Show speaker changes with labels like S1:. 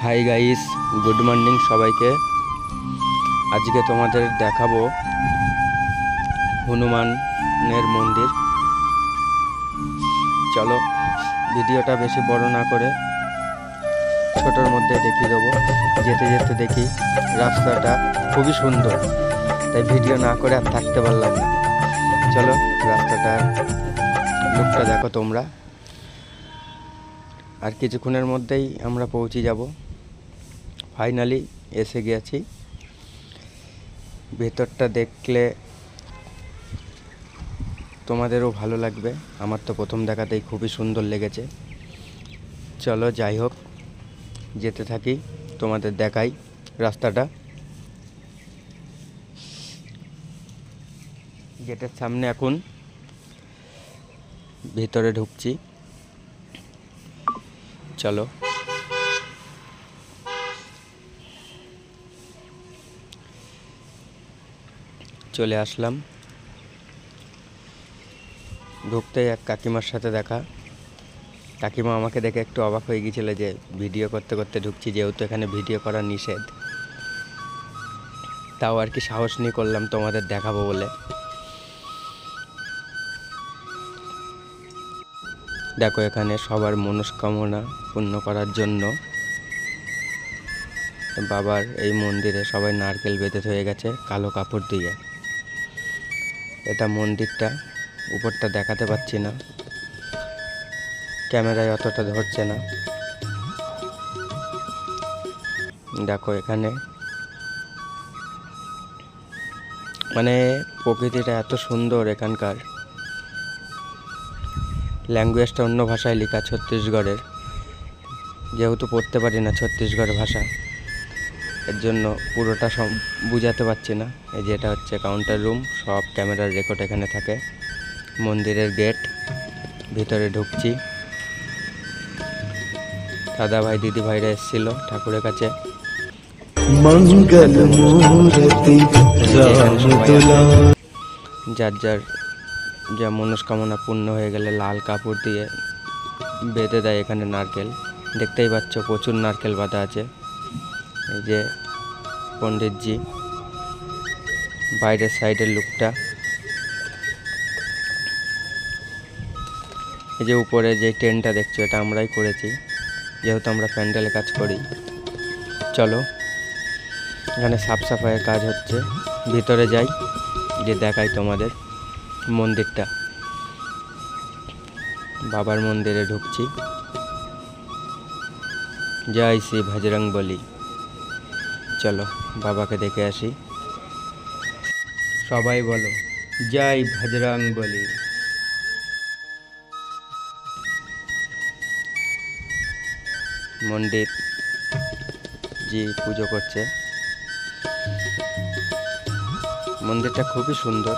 S1: Hi guys, good morning সবাইকে। আজকে তোমাদের দেখাবো হনুমানের মন্দির। চলো ভিডিওটা বেশি বড় না করে ছোটোর মধ্যে দেখিয়ে দেবো। যেতে যেতে দেখি রাস্তাটা খুবই সুন্দর, তাই ভিডিও না করে আর থাকতে পারলাম না। চলো রাস্তাটার লুকটা দেখো তোমরা। আর কিছুক্ষণের মধ্যেই আমরা পৌঁছে যাব। ফাইনালি এসে গেছি। ভেতরটা দেখলে তোমাদেরও ভালো লাগবে। আমার তো প্রথম দেখাতেই খুবই সুন্দর লেগেছে। চলো যাই হোক, যেতে থাকি, তোমাদের দেখাই রাস্তাটা। গেটের সামনে এখন ভিতরে ঢুকছি। চলো চলে আসলাম। ঢুকতেই এক কাকিমার সাথে দেখা। কাকিমা আমাকে দেখে একটু অবাক হয়ে গিয়েছিল যে ভিডিও করতে করতে ঢুকছি, যেহেতু এখানে ভিডিও করা নিষেধ। তাও আর কি সাহস নিয়ে করলাম তোমাদের দেখাবো বলে। দেখো এখানে সবার মনস্কামনা পূর্ণ করার জন্য বাবার এই মন্দিরে সবাই নারকেল বেঁধে হয়ে গেছে কালো কাপড় দিয়ে। এটা মন্দিরটা, উপরটা দেখাতে পাচ্ছি না, ক্যামেরায় অতটা ধরছে না। দেখো এখানে মানে প্রকৃতিটা এত সুন্দর। এখানকার ল্যাঙ্গুয়েজটা অন্য ভাষায় লেখা, ছত্তিশগড়ের, যেহেতু পড়তে পারি না ছত্তিশগড় ভাষা, এর জন্য পুরোটা বুঝাতে পারছি না। এই যে এটা হচ্ছে কাউন্টার রুম, সব ক্যামেরার রেকর্ড এখানে থাকে। মন্দিরের গেট, ভিতরে ঢুকছি। দাদা ভাই দিদি ভাইরা এসেছিল ঠাকুরের কাছে। যার যার যা মনস্কামনা পূর্ণ হয়ে গেলে লাল কাপড় দিয়ে বেঁধে দেয় এখানে নারকেল। দেখতেই পাচ্ছ প্রচুর নারকেল বাঁধা আছে। এই যে পণ্ডিতজি, বাইরের সাইডের লুকটা। এই যে উপরে যে টেন্টটা দেখছো, এটা আমরাই করেছি, যেহেতু আমরা প্যান্ডেলে কাজ করি। চলো এখানে সাফ সাফাইয়ের কাজ হচ্ছে, ভিতরে যাই, যে দেখাই তোমাদের মন্দিরটা। বাবার মন্দিরে ঢুকছি। জয় শ্রী বজরং বলি। চলো বাবাকে দেখে আসি। সবাই বলো জয় বজরং বলি। মন্দির জি পুজো করছে। মন্দিরটা খুবই সুন্দর।